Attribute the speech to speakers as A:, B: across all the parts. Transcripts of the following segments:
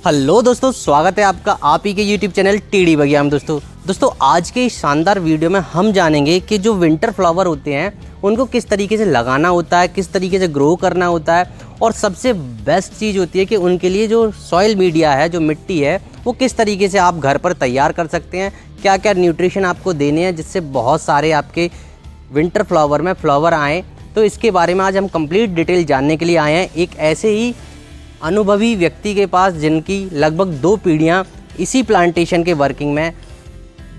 A: Hello दोस्तों, स्वागत है आपका आप ही के यूट्यूब चैनल टीडी बगिया में। दोस्तों आज के इस शानदार वीडियो में हम जानेंगे कि जो विंटर फ्लावर होते हैं उनको किस तरीके से लगाना होता है, किस तरीके से ग्रो करना होता है, और सबसे बेस्ट चीज़ होती है कि उनके लिए जो सॉइल मीडिया है, जो मिट्टी है, वो किस तरीके से आप घर पर तैयार कर सकते हैं, क्या क्या न्यूट्रिशन आपको देने हैं जिससे बहुत सारे आपके विंटर फ्लावर में फ्लावर आएँ। तो इसके बारे में आज हम कंप्लीट डिटेल जानने के लिए आए हैं एक ऐसे ही अनुभवी व्यक्ति के पास जिनकी लगभग 2 पीढ़ियाँ इसी प्लांटेशन के वर्किंग में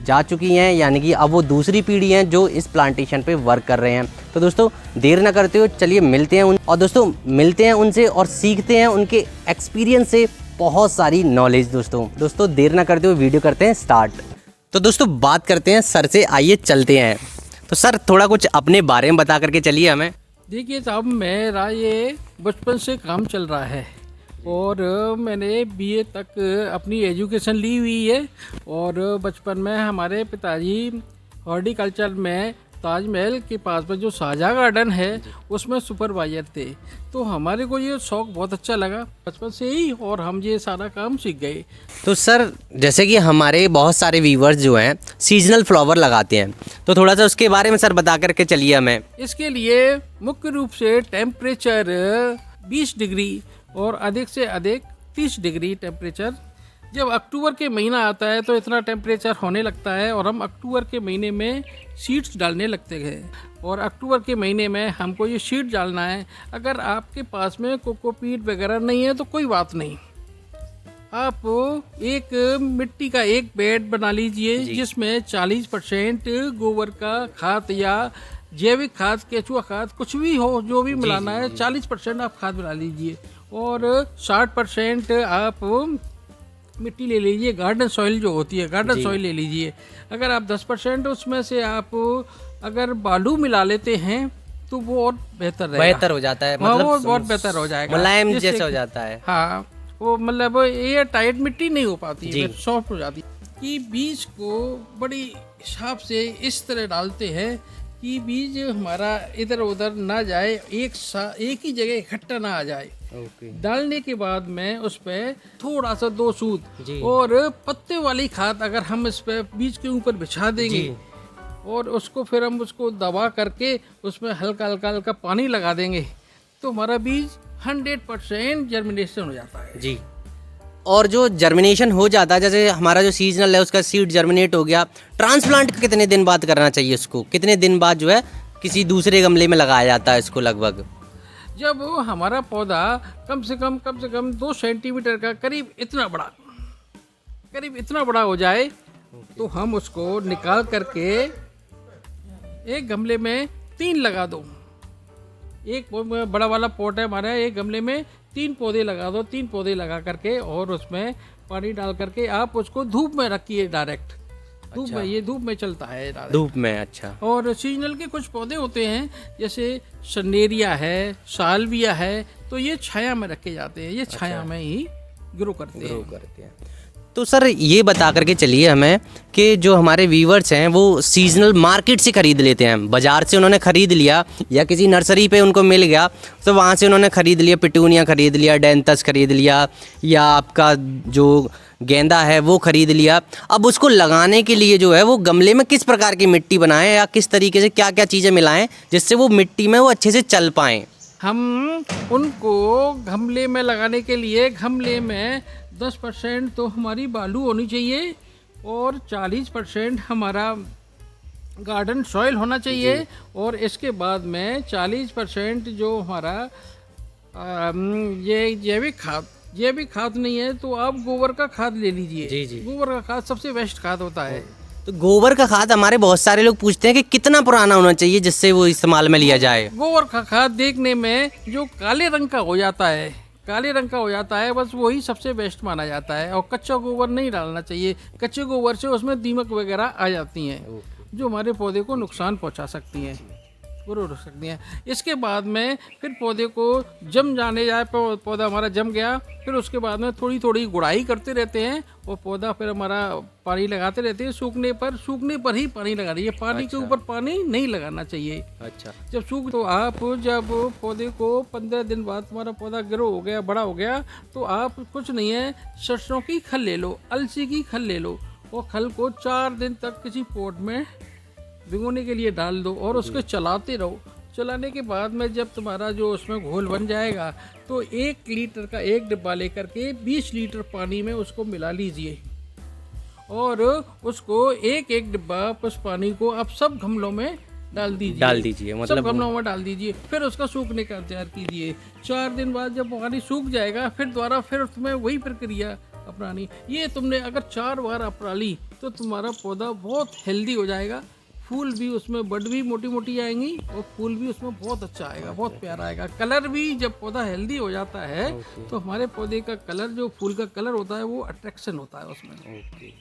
A: जा चुकी हैं, यानी कि अब वो दूसरी पीढ़ी हैं जो इस प्लांटेशन पे वर्क कर रहे हैं। तो दोस्तों देर न करते हुए चलिए मिलते हैं मिलते हैं उनसे और सीखते हैं उनके एक्सपीरियंस से बहुत सारी नॉलेज। दोस्तों देर न करते हुए वीडियो करते हैं स्टार्ट। तो दोस्तों बात करते हैं सर से, आइए चलते हैं। तो सर थोड़ा कुछ अपने बारे में बता करके चलिए हमें।
B: देखिए साहब, मेरा ये बचपन से काम चल रहा है और मैंने बीए तक अपनी एजुकेशन ली हुई है। और बचपन में हमारे पिताजी हॉर्टिकल्चर में ताजमहल के पास में जो शाहजहाँ गार्डन है उसमें सुपरवाइजर थे। तो हमारे को ये शौक़ बहुत अच्छा लगा बचपन से ही और हम ये सारा काम सीख गए।
A: तो सर जैसे कि हमारे बहुत सारे व्यूवर्स जो हैं सीजनल फ्लावर लगाते हैं, तो थोड़ा सा उसके बारे में सर बता करके चलिए हमें।
B: इसके लिए मुख्य रूप से टेम्परेचर 20 डिग्री और अधिक से अधिक 30 डिग्री टेम्परेचर। जब अक्टूबर के महीना आता है तो इतना टेम्परेचर होने लगता है और हम अक्टूबर के महीने में सीड्स डालने लगते हैं। और अक्टूबर के महीने में हमको ये सीड डालना है। अगर आपके पास में कोकोपीट वगैरह नहीं है तो कोई बात नहीं, आप एक मिट्टी का एक बेड बना लीजिए जिसमें 40% गोबर का खाद या जैविक खाद, केचुआ खाद, कुछ भी हो जो भी मिलाना है, 40% आप खाद बना लीजिए और 60% आप मिट्टी ले लीजिए, गार्डन सॉइल जो होती है गार्डन सॉइल ले लीजिए। अगर आप 10% उसमें से आप अगर बालू मिला लेते हैं तो वो और बेहतर हो जाता है, मतलब वो बहुत बेहतर हो जाएगा, मुलायम जैसा हो जाता है। हाँ, वो मतलब ये टाइट मिट्टी नहीं हो पाती है, सॉफ्ट हो जाती है। कि बीज को बड़ी हिसाब से इस तरह डालते हैं कि बीज हमारा इधर उधर ना जाए, एक ही जगह इकट्ठा ना आ जाए। डालने के बाद में उस पर थोड़ा सा 2 सूद और पत्ते वाली खाद अगर हम इस पे बीज के ऊपर बिछा देंगे और उसको फिर हम उसको दबा करके उसमें हल्का हल्का पानी लगा देंगे तो हमारा बीज 100% जर्मिनेशन हो जाता है जी।
A: और जो जर्मिनेशन हो जाता है, जैसे हमारा जो सीजनल है उसका सीड जर्मिनेट हो गया, ट्रांसप्लांट कितने दिन बाद करना चाहिए उसको, कितने दिन बाद जो है किसी दूसरे गमले में लगाया जाता है इसको? लगभग
B: जब हमारा पौधा कम से कम 2 सेंटीमीटर का करीब इतना बड़ा हो जाए तो हम उसको निकाल करके एक गमले में 3 लगा दो। एक बड़ा वाला पॉट है हमारा, एक गमले में 3 पौधे लगा दो। 3 पौधे लगा करके और उसमें पानी डाल करके आप उसको धूप में रखिए डायरेक्ट। धूप में, ये धूप में चलता है
A: धूप में। अच्छा।
B: और सीजनल के कुछ पौधे होते हैं जैसे सनेरिया है, सालविया है, तो ये छाया में रखे जाते हैं, ये छाया में ही ग्रो करते हैं।
A: तो सर ये बता करके चलिए हमें कि जो हमारे व्यूवर्स हैं वो सीजनल मार्केट से ख़रीद लेते हैं, बाज़ार से उन्होंने ख़रीद लिया या किसी नर्सरी पे उनको मिल गया तो वहाँ से उन्होंने ख़रीद लिया, पिटूनिया ख़रीद लिया, डेंथस ख़रीद लिया या आपका जो गेंदा है वो ख़रीद लिया। अब उसको लगाने के लिए जो है वो गमले में किस प्रकार की मिट्टी बनाएं या किस तरीके से क्या क्या चीज़ें मिलाएं जिससे वो मिट्टी में वो अच्छे से चल पाएँ?
B: हम उनको गमले में लगाने के लिए गमले में 10% तो हमारी बालू होनी चाहिए और 40% हमारा गार्डन सॉइल होना चाहिए और इसके बाद में 40% जो हमारा ये जैविक खाद नहीं है तो आप गोबर का खाद ले लीजिए। गोबर का खाद सबसे बेस्ट खाद होता है।
A: तो गोबर का खाद हमारे बहुत सारे लोग पूछते हैं कि कितना पुराना होना चाहिए जिससे वो इस्तेमाल में लिया जाए?
B: गोबर का खाद देखने में जो काले रंग का हो जाता है, बस वही सबसे बेस्ट माना जाता है। और कच्चा गोबर नहीं डालना चाहिए, कच्चे गोबर से उसमें दीमक वगैरह आ जाती हैं जो हमारे पौधे को नुकसान पहुंचा सकती हैं। ग्रो रख सकती हैं। इसके बाद में फिर पौधे को जम जाने जाए, पौधा हमारा जम गया, फिर उसके बाद में थोड़ी थोड़ी गुड़ाई करते रहते हैं और पौधा फिर हमारा पानी लगाते रहते हैं। सूखने पर ही पानी लगाना चाहिए, पानी के ऊपर पानी नहीं लगाना चाहिए।
A: अच्छा।
B: जब सूख तो आप जब पौधे को 15 दिन बाद तुम्हारा पौधा ग्रो हो गया, बड़ा हो गया, तो आप कुछ नहीं है, सरसों की खल ले लो, अलसी की खल ले लो और खल को 4 दिन तक किसी पोट में भिगोने के लिए डाल दो और उसको चलाते रहो। चलाने के बाद में जब तुम्हारा जो उसमें घोल बन जाएगा तो 1 लीटर का 1 डिब्बा लेकर के 20 लीटर पानी में उसको मिला लीजिए और उसको एक डिब्बा उस पानी को आप सब गमलों में डाल दीजिए
A: मतलब
B: सब गमलों में डाल दीजिए। फिर उसका सूखने का इंतजार कीजिए। 4 दिन बाद जब पानी सूख जाएगा फिर दोबारा फिर उसमें वही प्रक्रिया अपनानी। ये तुमने अगर 4 बार अपना ली तो तुम्हारा पौधा बहुत हेल्दी हो जाएगा। फूल भी उसमें बड भी मोटी मोटी आएंगी और फूल भी उसमें बहुत अच्छा आएगा, बहुत प्यारा आएगा। कलर भी जब पौधा हेल्दी हो जाता है तो हमारे पौधे का कलर, जो फूल का कलर होता है, वो अट्रैक्शन होता है उसमें।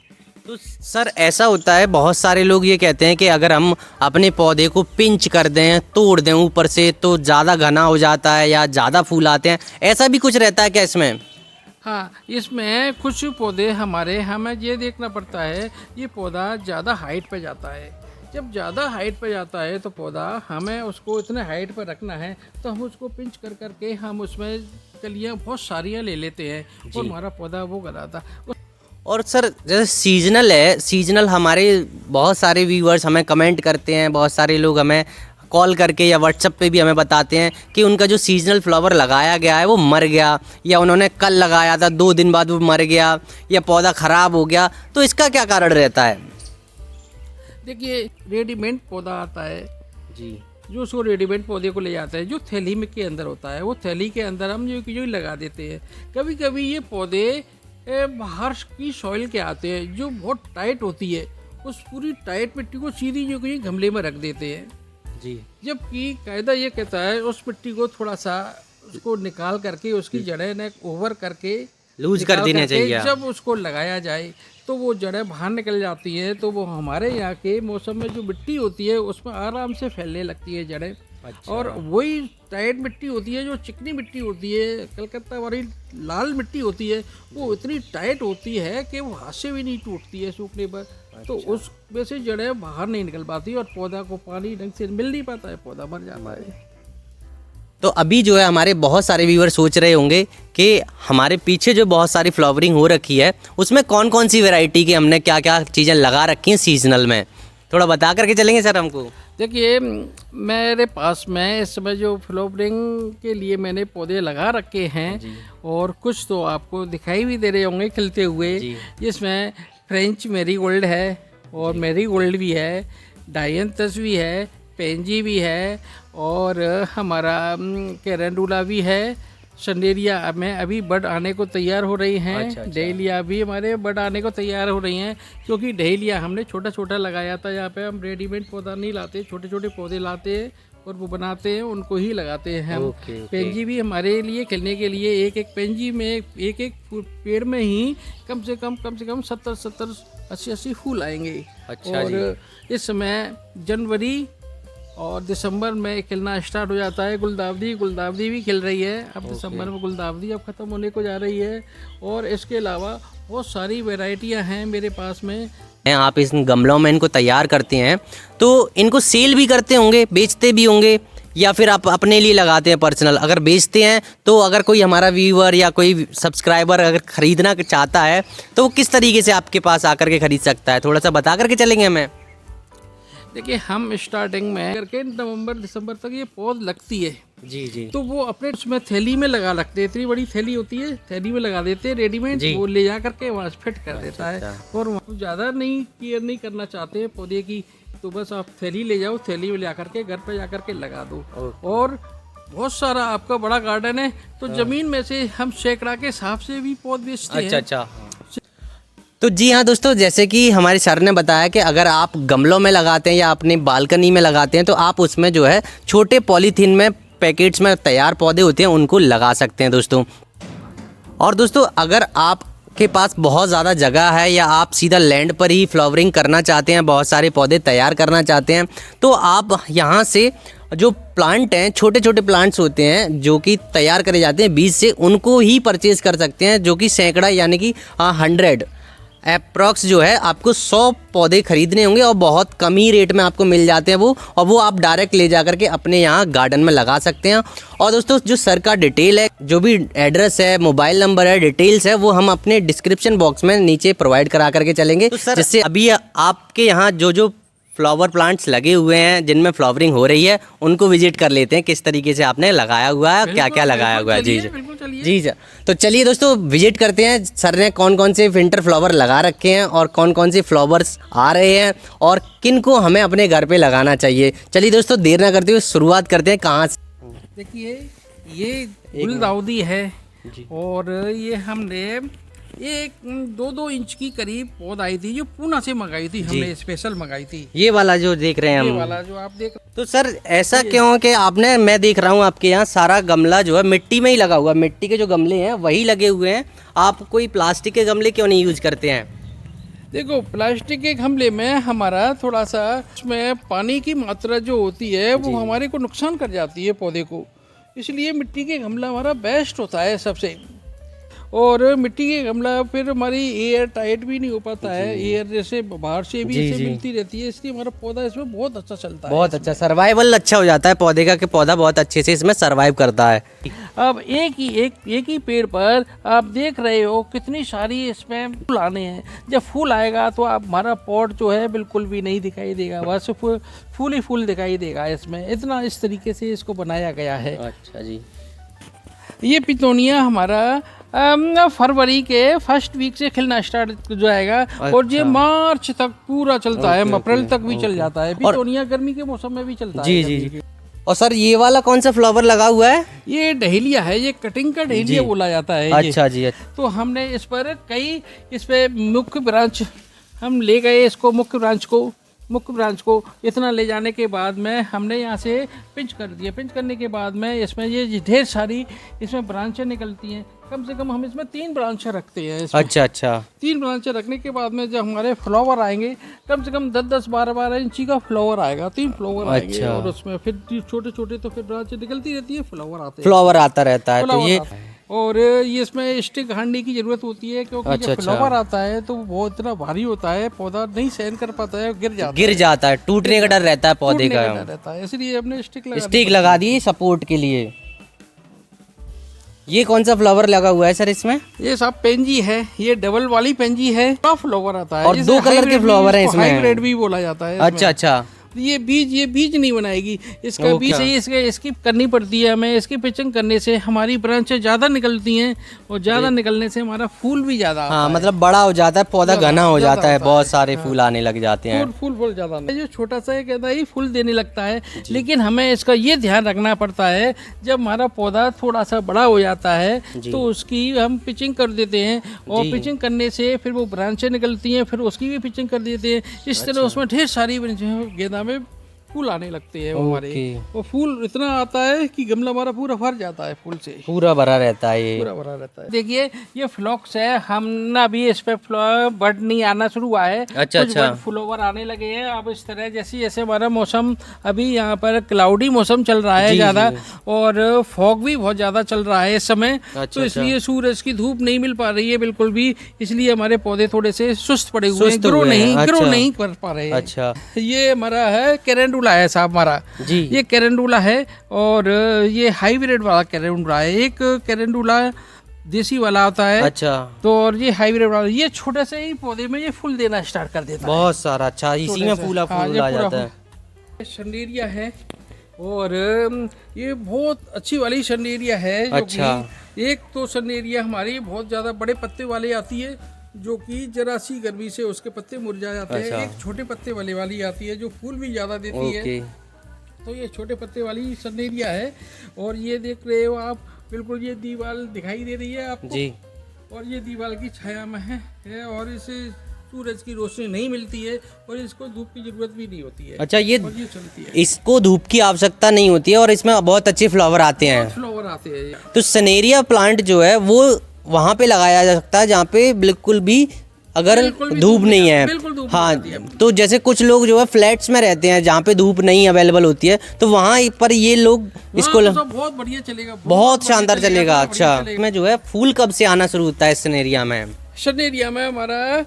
A: तो सर ऐसा होता है, बहुत सारे लोग ये कहते हैं कि अगर हम अपने पौधे को पिंच कर दें, तोड़ दें ऊपर से, तो ज़्यादा घना हो जाता है या ज़्यादा फूल आते हैं, ऐसा भी कुछ रहता है क्या इसमें?
B: हाँ, इसमें कुछ पौधे हमें ये देखना पड़ता है, ये पौधा ज़्यादा हाइट पे जाता है। जब ज़्यादा हाइट पे जाता है तो पौधा, हमें उसको इतने हाइट पर रखना है तो हम उसको पिंच कर करके हम उसमें कलियाँ बहुत सारियाँ ले लेते हैं और हमारा पौधा वो गलाता।
A: और सर जैसे सीजनल है, सीजनल हमारे बहुत सारे व्यूअर्स हमें कमेंट करते हैं, बहुत सारे लोग हमें कॉल करके या व्हाट्सएप पे भी हमें बताते हैं कि उनका जो सीजनल फ्लावर लगाया गया है वो मर गया, या उन्होंने कल लगाया था 2 दिन बाद वो मर गया, या पौधा ख़राब हो गया, तो इसका क्या कारण रहता है?
B: देखिए, रेडीमेड पौधा आता है
A: जी,
B: जो उसको रेडीमेड पौधे को ले जाता है, जो थैली में के अंदर होता है, वो थैली के अंदर हम जो लगा देते हैं। कभी कभी ये पौधे बाहर की सॉइल के आते हैं जो बहुत टाइट होती है, उस पूरी टाइट मिट्टी को सीधी जो कि गमले में रख देते हैं
A: जी,
B: जबकि कायदा ये कहता है उस मिट्टी को थोड़ा सा उसको निकाल करके उसकी जड़ें ने ओवर करके
A: लूज कर देना चाहिए।
B: जब उसको लगाया जाए तो वो जड़ें बाहर निकल जाती है, तो वो हमारे यहाँ के मौसम में जो मिट्टी होती है उसमें आराम से फैलने लगती है जड़ें।
A: अच्छा।
B: और वही टाइट मिट्टी होती है, जो चिकनी मिट्टी होती है, कलकत्ता वाली लाल मिट्टी होती है, वो इतनी टाइट होती है कि वो हाथ से भी नहीं टूटती है सूखने पर। तो उसमें से जड़ें बाहर नहीं निकल पाती और पौधा को पानी ढंग से मिल नहीं पाता है, पौधा मर जाता है।
A: तो अभी जो है हमारे बहुत सारे व्यूअर सोच रहे होंगे कि हमारे पीछे जो बहुत सारी फ्लावरिंग हो रखी है उसमें कौन कौन सी वैरायटी की हमने क्या क्या चीज़ें लगा रखी हैं सीजनल में, थोड़ा बता करके चलेंगे सर हमको?
B: देखिए, मेरे पास में इस समय जो फ्लावरिंग के लिए मैंने पौधे लगा रखे हैं और कुछ तो आपको दिखाई भी दे रहे होंगे खिलते हुए, जिसमें फ्रेंच मैरीगोल्ड है और मैरीगोल्ड भी है, डायंथस भी है, पेंजी भी है और हमारा कैरेंडुला भी है। शंडेरिया में अभी बड आने को तैयार हो रही हैं। अच्छा। डहेलिया भी हमारे बड आने को तैयार हो रही हैं, क्योंकि डहेलिया हमने छोटा छोटा लगाया था। यहाँ पे हम रेडीमेड पौधा नहीं लाते, छोटे छोटे पौधे लाते हैं और वो बनाते हैं, उनको ही लगाते हैं हम। पेंजी भी हमारे लिए खिलने के लिए एक एक पेंजी में एक एक पेड़ में ही कम से कम 70 80 फूल आएंगे।
A: अच्छा।
B: और इस समय जनवरी और दिसंबर में खिलना स्टार्ट हो जाता है। गुलदावदी भी खिल रही है अब। दिसंबर में गुलदावदी अब ख़त्म होने को जा रही है। और इसके अलावा बहुत सारी वैरायटियां हैं मेरे पास में।
A: आप इस गमलों में इनको तैयार करते हैं तो इनको सेल भी करते होंगे, बेचते भी होंगे, या फिर आप अपने लिए लगाते हैं पर्सनल? अगर बेचते हैं तो अगर कोई हमारा व्यूअर या कोई सब्सक्राइबर अगर ख़रीदना चाहता है तो वो किस तरीके से आपके पास आकर के ख़रीद सकता है, थोड़ा सा बता करके चलेंगे हमें?
B: देखिए, हम स्टार्टिंग में करके नवंबर दिसंबर तक ये पौध लगती है।
A: जी।
B: तो वो अपने उसमें थैली में लगा लगते हैं, इतनी बड़ी थैली होती है, थैली में लगा देते हैं रेडीमेड, वो ले जा करके वहाँ फिट कर देता है। और ज़्यादा नहीं केयर नहीं करना चाहते पौधे की, तो बस आप थैली ले जाओ, थैली में ले आकर के घर पे जा करके लगा दो। और बहुत सारा आपका बड़ा गार्डन है तो ज़मीन में से हम सैकड़ा के हिसाब से भी पौध बेचते हैं।
A: अच्छा। तो जी हाँ दोस्तों, जैसे कि हमारे सर ने बताया कि अगर आप गमलों में लगाते हैं या अपनी बालकनी में लगाते हैं तो आप उसमें जो है छोटे पॉलीथीन में पैकेट्स में तैयार पौधे होते हैं उनको लगा सकते हैं दोस्तों। और दोस्तों, अगर आपके पास बहुत ज़्यादा जगह है या आप सीधा लैंड पर ही फ्लावरिंग करना चाहते हैं, बहुत सारे पौधे तैयार करना चाहते हैं, तो आप यहाँ से जो प्लांट हैं, छोटे छोटे प्लांट्स होते हैं जो कि तैयार करे जाते हैं बीज से, उनको ही परचेज कर सकते हैं, जो कि सैकड़ा यानी कि 100 अप्रॉक्स जो है आपको 100 पौधे खरीदने होंगे और बहुत कम ही रेट में आपको मिल जाते हैं वो, और वो आप डायरेक्ट ले जा करके अपने यहाँ गार्डन में लगा सकते हैं। और दोस्तों जो सर का डिटेल है, जो भी एड्रेस है, मोबाइल नंबर है, डिटेल्स है, वो हम अपने डिस्क्रिप्शन बॉक्स में नीचे प्रोवाइड करा करके चलेंगे। तो सर जिससे अभी आपके यहाँ जो फ्लावर प्लांट्स लगे हुए हैं जिनमें फ्लावरिंग हो रही है, उनको विजिट कर लेते हैं, किस तरीके से आपने लगाया हुआ है, क्या क्या लगाया हुआ है। जी जी जी। तो चलिए दोस्तों विजिट करते हैं, सर ने कौन कौन से विंटर फ्लावर लगा रखे हैं और कौन कौन से फ्लावर्स आ रहे हैं और किन को हमें अपने घर पे लगाना चाहिए। चलिए दोस्तों देर ना करते हुए शुरुआत करते हैं। कहाँ से?
B: देखिए ये गुलदाउदी है और ये हमने एक 2-2 इंच की करीब पौध आई थी, जो पूना से मंगाई थी हमने, स्पेशल मंगाई थी।
A: ये वाला जो देख रहे हैं
B: ये
A: हम,
B: वाला जो आप देख।
A: तो सर ऐसा क्यों कि आपने, मैं देख रहा हूँ आपके यहाँ सारा गमला जो है मिट्टी में ही लगा हुआ है, मिट्टी के जो गमले हैं वही लगे हुए हैं, आप कोई प्लास्टिक के गमले क्यों नहीं यूज करते हैं?
B: देखो प्लास्टिक के गमले में हमारा थोड़ा सा उसमें पानी की मात्रा जो होती है वो हमारे को नुकसान कर जाती है पौधे को, इसलिए मिट्टी के गमला हमारा बेस्ट होता है सबसे। और मिट्टी के गमला फिर हमारी एयर टाइट भी नहीं हो पाता है, एयर जैसे बाहर से भी इसे मिलती रहती है, इसलिए हमारा पौधा इसमें बहुत अच्छा चलता है।
A: बहुत अच्छा सर्वाइवल अच्छा हो जाता है पौधे का, कि पौधा बहुत अच्छे से इसमें सर्वाइव करता है।
B: अब एक ही पेड़ पर आप देख रहे हो कितनी सारी इसमें फूल आने हैं। जब फूल आएगा तो आप हमारा पॉट जो है बिल्कुल भी नहीं दिखाई देगा, बस फूल ही फूल दिखाई देगा इसमें, इतना इस तरीके से इसको बनाया गया है।
A: अच्छा जी।
B: ये पितोनिया हमारा फरवरी के फर्स्ट वीक से खिलना स्टार्ट हो जाएगा और ये मार्च तक पूरा चलता है, अप्रैल तक भी चल जाता है। पितोनिया गर्मी के मौसम में भी चलता है।
A: जी जी। और सर ये वाला कौन सा फ्लावर लगा हुआ है?
B: ये डहेलिया है, ये कटिंग का डहेलिया बोला जाता है।
A: अच्छा जी।
B: तो हमने इस पर इस पे मुख्य ब्रांच हम ले गए, इसको मुख्य ब्रांच को इतना ले जाने के बाद में हमने यहाँ से पिंच कर दिया। पिंच करने के बाद में इसमें ये ढेर सारी इसमें ब्रांचें निकलती हैं, कम से कम हम इसमें 3 ब्रांचें रखते हैं इसमें। अच्छा। 3 ब्रांचें रखने के बाद में जब हमारे फ्लावर आएंगे, कम से कम 10-10, 12-12 इंची का फ्लावर आएगा, 3 फ्लावर आएंगे और उसमें फिर छोटे छोटे तो फिर ब्रांचें निकलती रहती है, फ्लावर आता रहता है। तो ये और ये इसमें स्टिक हांडी की जरूरत होती है, क्योंकि जब फ्लावर आता है तो वो इतना भारी होता है, पौधा नहीं सहन कर पाता है, गिर जाता है, टूटने का डर रहता है पौधे का, रहता है, इसलिए हमने स्टिक लगा दी सपोर्ट के लिए। ये कौन सा फ्लावर लगा हुआ है सर इसमें? ये सब पेंजी है, ये डबल वाली पेंजी है, फ्लावर आता है और 2 कलर के फ्लावर हैं इसमें, हाइब्रिड भी बोला जाता है। अच्छा। ये बीज नहीं बनाएगी, इसका बीज है, इसकी करनी पड़ती है हमें। इसकी पिचिंग करने से हमारी ब्रांचें ज़्यादा निकलती हैं और ज़्यादा निकलने से हमारा फूल भी ज़्यादा, हाँ मतलब बड़ा हो जाता है, पौधा घना हो जाता है, बहुत सारे फूल आने लग जाते हैं। फूल ज़्यादा जो छोटा सा है कहता है फूल देने लगता है, लेकिन हमें इसका ये ध्यान रखना पड़ता है, जब हमारा पौधा थोड़ा सा बड़ा हो जाता है तो उसकी हम पिचिंग कर देते हैं और पिचिंग करने से फिर वो ब्रांचें निकलती हैं, फिर उसकी भी पिचिंग कर देते हैं। इस तरह उसमें ढेर सारी गेंदा में फूल आने लगते हैं हमारे, वो फूल इतना आता है कि गमला हमारा पूरा भर जाता है, फूल से पूरा भरा रहता है, ये पूरा भरा रहता है। देखिए ये फ्लॉक्स है, हमने अभी इस पे बर्ड नहीं आना शुरू हुआ है। अच्छा। फ्लावर आने लगे हैं अब इस तरह, जैसे जैसे हमारा मौसम अभी यहाँ पर क्लाउडी मौसम चल रहा है ज्यादा, और फॉग भी बहुत ज्यादा चल रहा है इस समय। तो इसलिए सूरज की धूप नहीं मिल पा रही है बिल्कुल भी, इसलिए हमारे पौधे थोड़े से सुस्त पड़े हुए हैं, ग्रो नहीं कर पा रहे हैं। अच्छा। ये हमारा है कैरेंडुला है साहब हमारा जी, ये कैरेंडुला है और ये हाइब्रिड वाला कैरेंडुला है। एक कैरेंडुला देसी वाला होता है, अच्छा, तो और ये हाइब्रिड वाला, ये छोटे से ही पौधे में ये फूल देना स्टार्ट कर देता है बहुत सारा। अच्छा, इसी में फूल आ जाता है। शंडेरिया है और ये बहुत अच्छी वाली शंडेरिया है। अच्छा। एक तो शंडेरिया हमारी बहुत ज्यादा बड़े पत्ते वाले आती है, जो कि जरा सी गर्मी से उसके पत्ते मुरझा जाते हैं। एक छोटे पत्ते वाली आती है जो फूल भी ज्यादा देती है। तो ये छोटे पत्ते वाली शंडेरिया है और ये देख रहे हो आप, बिल्कुल ये दीवार दिखाई दे रही है आपको जी, और ये दीवार की छाया में है और इसे सूरज की रोशनी नहीं मिलती है और इसको धूप की जरूरत भी नहीं होती है। अच्छा, ये चलती है, इसको धूप की आवश्यकता नहीं होती है और इसमें बहुत अच्छे फ्लावर आते हैं। तो सनेरिया प्लांट जो है वो वहाँ पे लगाया जा सकता है जहाँ पे बिल्कुल भी
A: अगर
B: बिल्कुल भी
A: धूप नहीं है।
B: बिल्कुल धूप नहीं
A: हाँ,
B: आती है।
A: तो जैसे कुछ लोग जो है फ्लैट्स में रहते हैं जहाँ पे धूप नहीं अवेलेबल होती है, तो वहाँ पर ये लोग इसको
B: वहाँ तो सब बहुत बढ़िया चलेगा,
A: बहुत
B: बढ़िया
A: शानदार चलेगा।
B: बहुत बढ़िया
A: अच्छा,
B: चलेगा।
A: में जो है फूल कब से आना शुरू होता है इस एरिया में?
B: सन एरिया में हमारा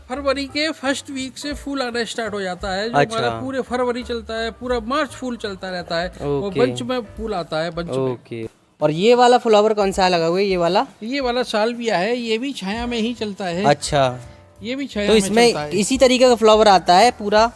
B: फरवरी के फर्स्ट वीक से फूल आना स्टार्ट हो जाता है, जो
A: अच्छा।
B: हमारा पूरे फरवरी चलता है, पूरा मार्च फूल चलता रहता है, और
A: ओके।
B: बंच में फूल आता है, बंच में।
A: ओके। और ये वाला फ्लावर कौन सा लगा हुआ है, ये वाला?
B: ये वाला सालविया है, ये भी छाया में ही चलता है।
A: अच्छा,
B: ये भी छाया
A: तो
B: में
A: इसमें
B: चलता है।
A: इसी तरीके का फ्लावर आता है पूरा?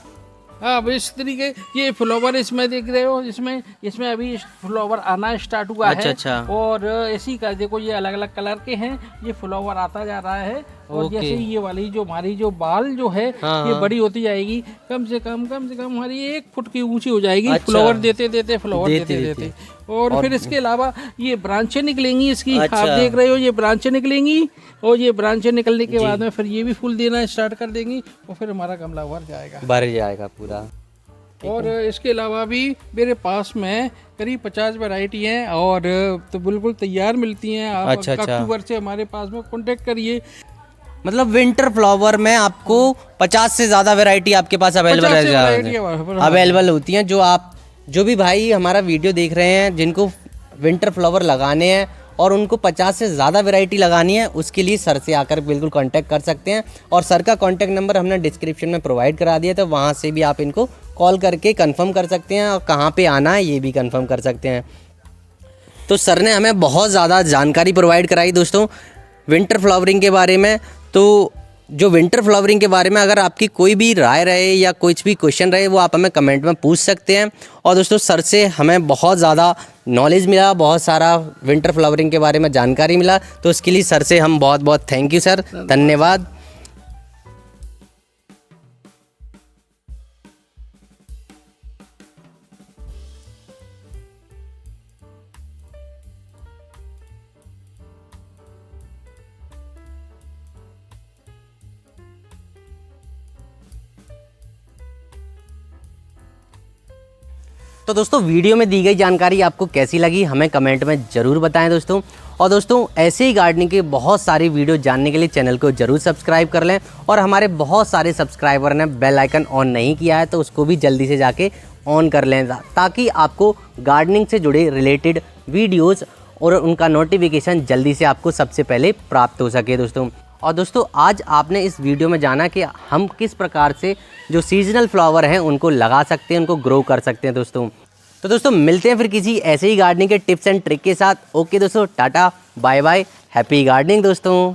B: हाँ, अब इस तरीके ये फ्लावर इसमें देख रहे हो, इसमें अभी फ्लावर आना स्टार्ट हुआ
A: अच्छा,
B: है।
A: अच्छा।
B: और इसी का देखो, ये अलग अलग कलर के हैं, ये फ्लावर आता जा रहा है। और
A: ओके।
B: जैसे ये वाली जो हमारी जो बाल जो है,
A: हाँ,
B: ये
A: हाँ।
B: बड़ी होती जाएगी, कम से कम हमारी 1 फुट की ऊंची हो जाएगी।
A: अच्छा।
B: फ्लावर देते देते और फिर इसके अलावा ये ब्रांचें निकलेंगी इसकी।
A: अच्छा।
B: आप देख रहे हो, ये ब्रांचें निकलेंगी, और ये ब्रांचें निकलने के बाद में फिर ये भी फूल देना स्टार्ट कर देंगी, और फिर हमारा गमला भर जाएगा।
A: भर जाएगा पूरा।
B: और इसके अलावा भी मेरे पास में करीब 50 वैरायटी हैं, और तो बिल्कुल तैयार मिलती हैं। आप
A: अच्छा, अच्छा।
B: अक्टूबर से हमारे पास में कांटेक्ट करिए।
A: मतलब विंटर फ्लावर में आपको 50 से ज़्यादा वैरायटी आपके पास
B: 50 से variety
A: अवेलेबल होती हैं। जो भी भाई हमारा वीडियो देख रहे हैं, जिनको विंटर फ्लावर लगाने हैं और उनको 50 से ज़्यादा वैरायटी लगानी है, उसके लिए सर से आकर बिल्कुल कांटेक्ट कर सकते हैं। और सर का कांटेक्ट नंबर हमने डिस्क्रिप्शन में प्रोवाइड करा दिया, तो वहाँ से भी आप इनको कॉल करके कंफर्म कर सकते हैं, और कहाँ पे आना है ये भी कंफर्म कर सकते हैं। तो सर ने हमें बहुत ज़्यादा जानकारी प्रोवाइड कराई दोस्तों विंटर फ्लावरिंग के बारे में। तो जो विंटर फ्लावरिंग के बारे में अगर आपकी कोई भी राय रहे या कुछ भी क्वेश्चन रहे, वो आप हमें कमेंट में पूछ सकते हैं। और दोस्तों, सर से हमें बहुत ज़्यादा नॉलेज मिला, बहुत सारा विंटर फ्लावरिंग के बारे में जानकारी मिला, तो उसके लिए सर से हम बहुत बहुत थैंक यू सर, धन्यवाद। तो दोस्तों, वीडियो में दी गई जानकारी आपको कैसी लगी हमें कमेंट में ज़रूर बताएं दोस्तों। और दोस्तों, ऐसे ही गार्डनिंग के बहुत सारी वीडियो जानने के लिए चैनल को ज़रूर सब्सक्राइब कर लें। और हमारे बहुत सारे सब्सक्राइबर ने बेल आइकन ऑन नहीं किया है, तो उसको भी जल्दी से जाके ऑन कर लें, ताकि आपको गार्डनिंग से जुड़े रिलेटेड वीडियोज़ और उनका नोटिफिकेशन जल्दी से आपको सबसे पहले प्राप्त हो सके दोस्तों। और दोस्तों, आज आपने इस वीडियो में जाना कि हम किस प्रकार से जो सीजनल फ्लावर हैं उनको लगा सकते हैं, उनको ग्रो कर सकते हैं दोस्तों। तो दोस्तों, मिलते हैं फिर किसी ऐसे ही गार्डनिंग के टिप्स एंड ट्रिक के साथ। ओके दोस्तों, tata bye bye, happy gardening दोस्तों।